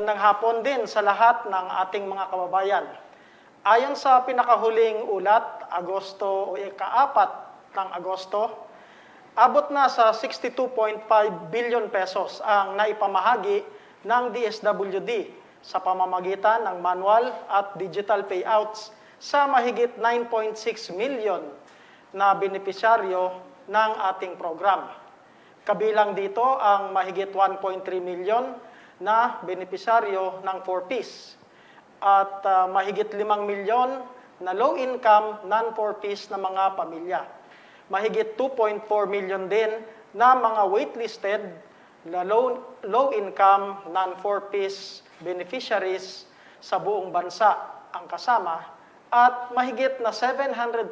Magandang hapon din sa lahat ng ating mga kababayan. Ayon sa pinakahuling ulat, Agosto o ika-4 ng Agosto, abot na sa 62.5 billion pesos ang naipamahagi ng DSWD sa pamamagitan ng manual at digital payouts sa mahigit 9.6 million na benepisyaryo ng ating program. Kabilang dito ang mahigit 1.3 million na benepisyaryo ng 4Ps at mahigit 5 milyon na low-income non-4Ps na mga pamilya. Mahigit 2.4 million din na mga waitlisted na low-income non-4Ps beneficiaries sa buong bansa ang kasama at mahigit na 700,000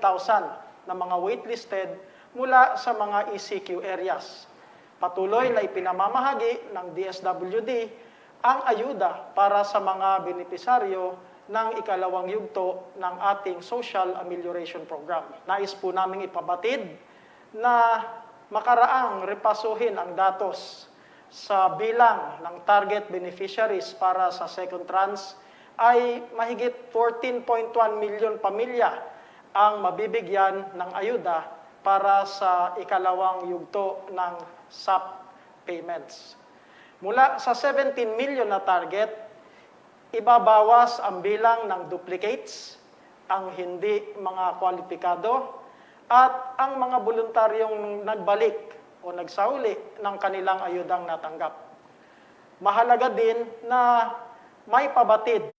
na mga waitlisted mula sa mga ECQ areas. Patuloy na ipinamamahagi ng DSWD ang ayuda para sa mga benepisaryo ng ikalawang yugto ng ating Social Amelioration Program. Nais po namin ipabatid na makaraang repasuhin ang datos sa bilang ng target beneficiaries para sa second tranche ay mahigit 14.1 milyon pamilya ang mabibigyan ng ayuda para sa ikalawang yugto ng SAP payments. Mula sa 17 million na target, ibabawas ang bilang ng duplicates, ang hindi mga kwalipikado, at ang mga voluntaryong nagbalik o nagsauli ng kanilang ayudang natanggap. Mahalaga din na may pabatid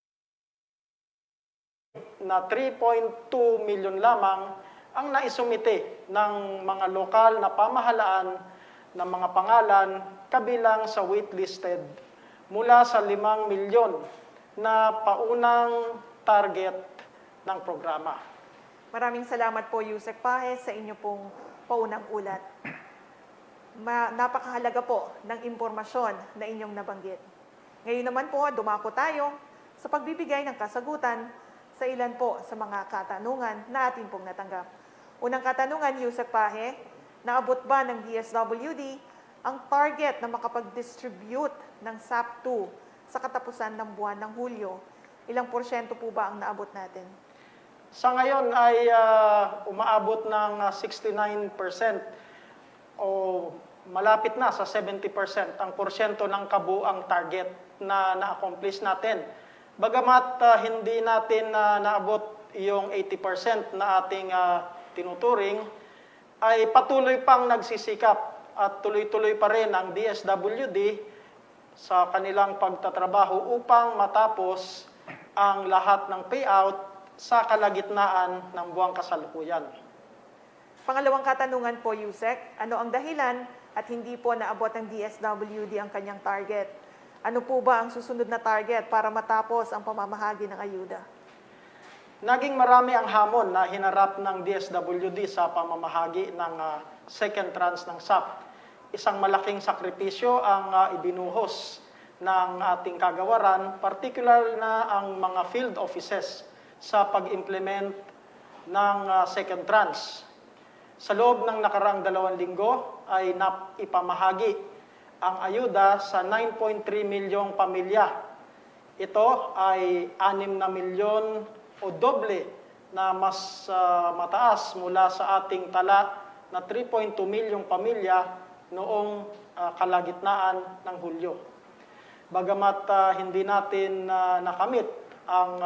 na 3.2 million lamang ang naisumite ng mga lokal na pamahalaan ng mga pangalan kabilang sa waitlisted mula sa 5 milyon na paunang target ng programa. Maraming salamat po, Yusek Pahe, sa inyo pong paunang ulat. Napakahalaga po ng impormasyon na inyong nabanggit. Ngayon naman po, dumako tayo sa pagbibigay ng kasagutan sa ilan po sa mga katanungan na atin pong natanggap. Unang katanungan, Yusek Pahe, naabot ba ng DSWD ang target na makapag-distribute ng SAP-2 sa katapusan ng buwan ng Hulyo? Ilang porsyento po ba ang naabot natin? Sa ngayon ay umaabot ng 69% o malapit na sa 70% ang porsyento ng kabuang target na na-accomplish natin. Bagamat hindi natin naabot yung 80% na ating tinuturing, ay patuloy pang nagsisikap at tuloy-tuloy pa rin ang DSWD sa kanilang pagtatrabaho upang matapos ang lahat ng payout sa kalagitnaan ng buwang kasalukuyan. Pangalawang katanungan po, Yusek, ano ang dahilan at hindi po naabot ng DSWD ang kanyang target? Ano po ba ang susunod na target para matapos ang pamamahagi ng ayuda? Naging marami ang hamon na hinarap ng DSWD sa pamamahagi ng second tranche ng SAP. Isang malaking sakripisyo ang ibinuhos ng ating kagawaran, particular na ang mga field offices sa pag-implement ng second tranche. Sa loob ng nakaraang 2 linggo ay ipamahagi ang ayuda sa 9.3 milyong pamilya. Ito ay 6 na milyon o doble na mas mataas mula sa ating tala na 3.2 milyong pamilya noong kalagitnaan ng Hulyo. Bagamat hindi natin nakamit ang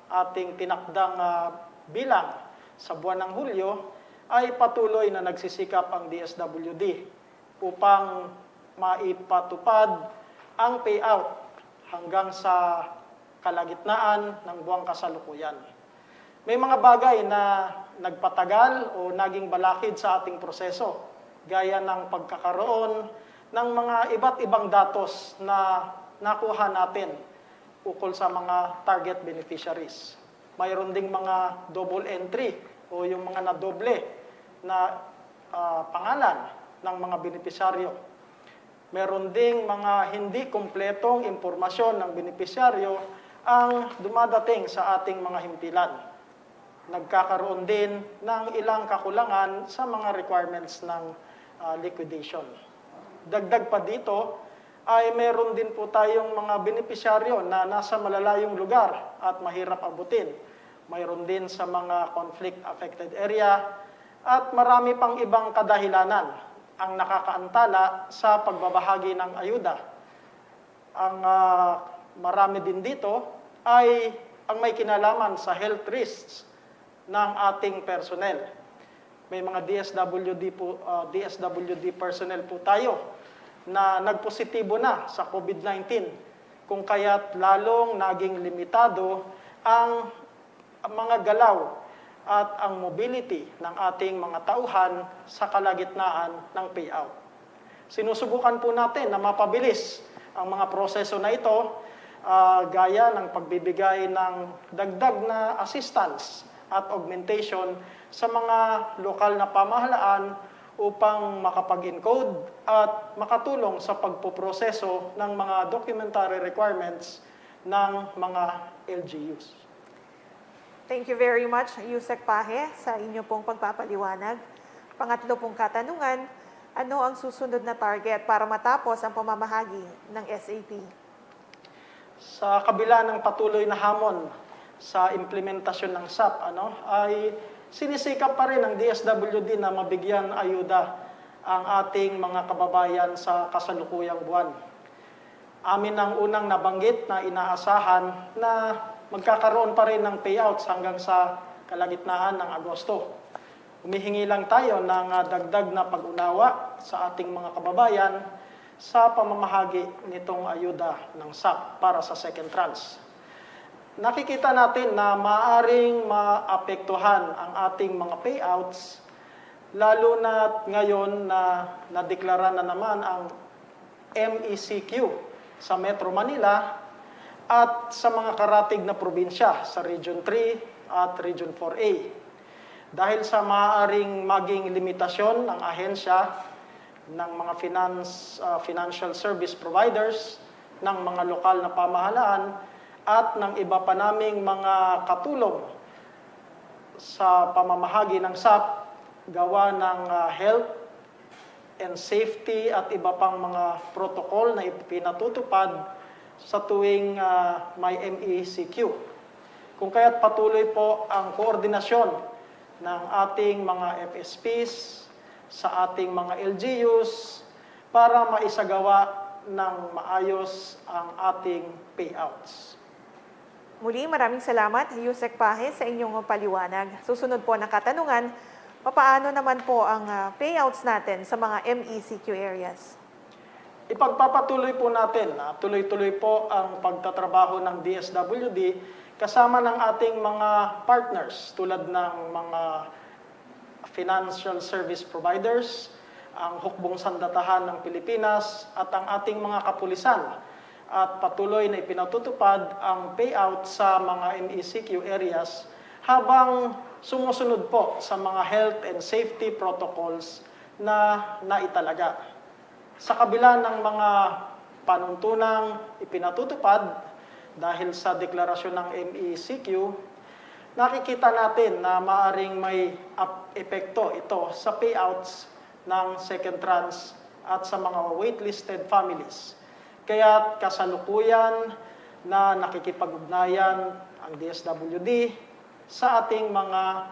ating tinakdang bilang sa buwan ng Hulyo, ay patuloy na nagsisikap ang DSWD upang maipatupad ang payout hanggang sa kalagitnaan ng buwang kasalukuyan. May mga bagay na nagpatagal o naging balakid sa ating proseso, gaya ng pagkakaroon ng mga iba't ibang datos na nakuha natin ukol sa mga target beneficiaries. Mayroon ding mga double entry o yung mga nadoble na pangalan ng mga beneficiaryo. Meron ding mga hindi kumpletong impormasyon ng beneficiaryo ang dumadating sa ating mga himpilan. Nagkakaroon din ng ilang kakulangan sa mga requirements ng liquidation. Dagdag pa dito ay meron din po tayong mga benepisyaryo na nasa malalayong lugar at mahirap abutin. Mayroon din sa mga conflict-affected area at marami pang ibang kadahilanan ang nakakaantala sa pagbabahagi ng ayuda. Ang marami din dito ay ang may kinalaman sa health risks ng ating personnel. May mga DSWD personnel po tayo na nagpositibo na sa COVID-19, kung kaya't lalong naging limitado ang mga galaw at ang mobility ng ating mga tauhan sa kalagitnaan ng payout. Sinusubukan po natin na mapabilis ang mga proseso na ito, gaya ng pagbibigay ng dagdag na assistance at augmentation sa mga lokal na pamahalaan upang makapag-encode at makatulong sa pagpoproseso ng mga documentary requirements ng mga LGUs. Thank you very much, Yusek Pahe, sa inyo pong pagpapaliwanag. Pangatlo pong katanungan, ano ang susunod na target para matapos ang pamamahagi ng SAP? Sa kabila ng patuloy na hamon sa implementasyon ng SAP, ay sinisikap pa rin ng DSWD na mabigyan ayuda ang ating mga kababayan sa kasalukuyang buwan. Amin ang unang nabanggit na inaasahan na magkakaroon pa rin ng payouts hanggang sa kalagitnaan ng Agosto. Humihingi lang tayo ng dagdag na pag-unawa sa ating mga kababayan sa pamamahagi nitong ayuda ng SAP para sa second tranche. Nakikita natin na maaaring maapektuhan ang ating mga payouts, lalo na ngayon na nadeklara na naman ang MECQ sa Metro Manila at sa mga karatig na probinsya sa Region 3 at Region 4A. Dahil sa maaaring maging limitasyon ng ahensya ng mga financial service providers, ng mga lokal na pamahalaan, at ng iba pa naming mga katulong sa pamamahagi ng SAP, gawa ng health and safety at iba pang mga protocol na ipinatutupad sa tuwing may MECQ. Kung kaya't patuloy po ang koordinasyon ng ating mga FSPs sa ating mga LGUs para maisagawa ng maayos ang ating payouts. Muli, maraming salamat, Yusek Pahe, sa inyong paliwanag. Susunod po na katanungan, papaano naman po ang payouts natin sa mga MECQ areas? Ipagpapatuloy po natin na tuloy-tuloy po ang pagtatrabaho ng DSWD kasama ng ating mga partners tulad ng mga financial service providers, ang Hukbong Sandatahan ng Pilipinas at ang ating mga kapulisan. At patuloy na ipinatutupad ang payout sa mga MECQ areas habang sumusunod po sa mga health and safety protocols na naitalaga. Sa kabila ng mga panuntunang ipinatutupad dahil sa deklarasyon ng MECQ, nakikita natin na maaring may epekto ito sa payouts ng second tranche at sa mga waitlisted families. Kaya kasalukuyan na nakikipag-ugnayan ang DSWD sa ating mga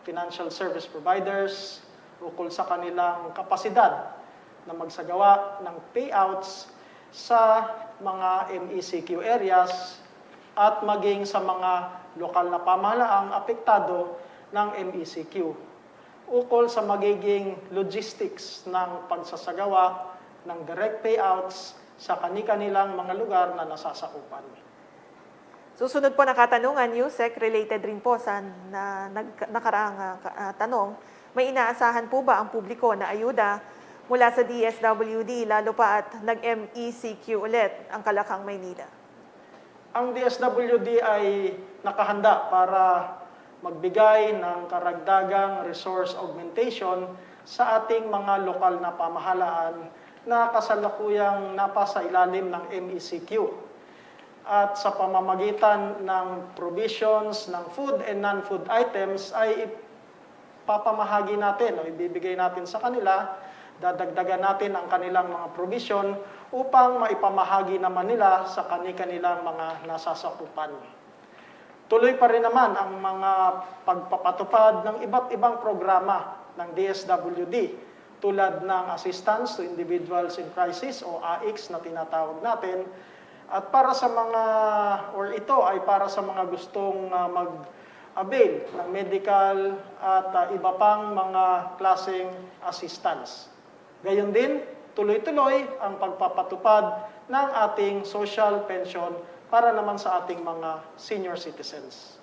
financial service providers ukol sa kanilang kapasidad na magsagawa ng payouts sa mga MECQ areas at maging sa mga lokal na pamahalaang apektado ng MECQ ukol sa magiging logistics ng pagsasagawa ng direct payouts sa kani-kanilang mga lugar na nasasakupan. Susunod po na katanungan, Yusek, related rin po sa nakaraang tanong, may inaasahan po ba ang publiko na ayuda mula sa DSWD, lalo pa at nag-MECQ ulit ang Kalakang, Maynila? Ang DSWD ay nakahanda para magbigay ng karagdagang resource augmentation sa ating mga lokal na pamahalaan na kasalukuyang napasa ilalim ng MECQ. At sa pamamagitan ng provisions ng food and non-food items ay ipapamahagi natin o ibibigay natin sa kanila dadagdagan natin ang kanilang mga provision upang maipamahagi naman nila sa kanilang mga nasasakupan. Tuloy pa rin naman ang mga pagpapatupad ng iba't ibang programa ng DSWD tulad ng Assistance to Individuals in Crisis o AICS na tinatawag natin. At para sa ito ay para sa mga gustong mag-avail ng medical at iba pang mga klaseng assistance. Gayon din, tuloy-tuloy ang pagpapatupad ng ating social pension para naman sa ating mga senior citizens.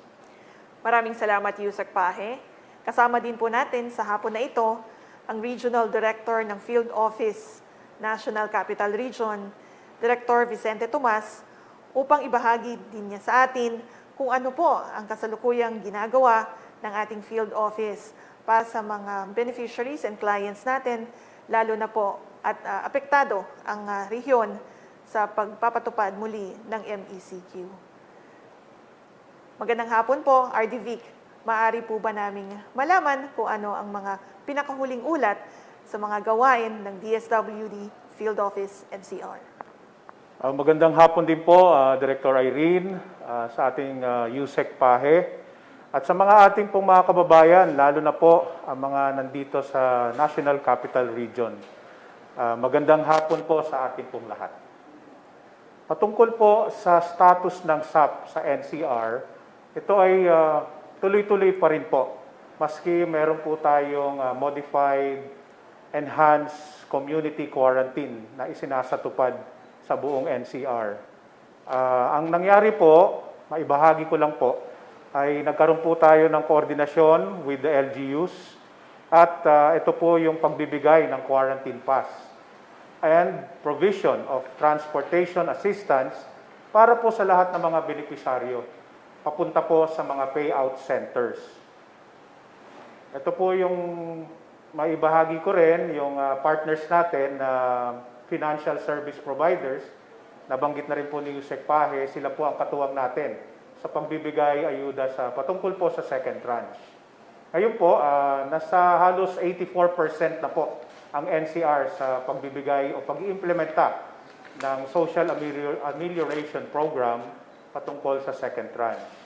Maraming salamat, Yusek Pahe. Kasama din po natin sa hapon na ito ang Regional Director ng Field Office, National Capital Region, Director Vicente Tomas, upang ibahagi din niya sa atin kung ano po ang kasalukuyang ginagawa ng ating Field Office para sa mga beneficiaries and clients natin, lalo na po at apektado ang rehiyon sa pagpapatupad muli ng MECQ. Magandang hapon po, RD Vic. Maaari po ba naming malaman kung ano ang mga pinakahuling ulat sa mga gawain ng DSWD Field Office NCR? Magandang hapon din po, Director Irene, sa ating Yusek Pahe, at sa mga ating pong mga kababayan, lalo na po ang mga nandito sa National Capital Region. Magandang hapon po sa ating pong lahat. Patungkol po sa status ng SAP sa NCR, ito ay tuloy-tuloy pa rin po. Maski meron po tayong modified, enhanced community quarantine na isinasatupad sa buong NCR. Ang nangyari po, maibahagi ko lang po, ay nagkaroon po tayo ng koordinasyon with the LGUs at ito po yung pagbibigay ng quarantine pass and provision of transportation assistance para po sa lahat ng mga benepisaryo, papunta po sa mga payout centers. Ito po yung maibahagi ko rin, yung partners natin na financial service providers, nabanggit na rin po ni Yusek Pahe, sila po ang katuwang natin sa pagbibigay ayuda sa patungkol po sa second tranche. Ngayon po, nasa halos 84% na po ang NCR sa pagbibigay o pag-iimplementa ng Social Amelioration Program patungkol sa second tranche.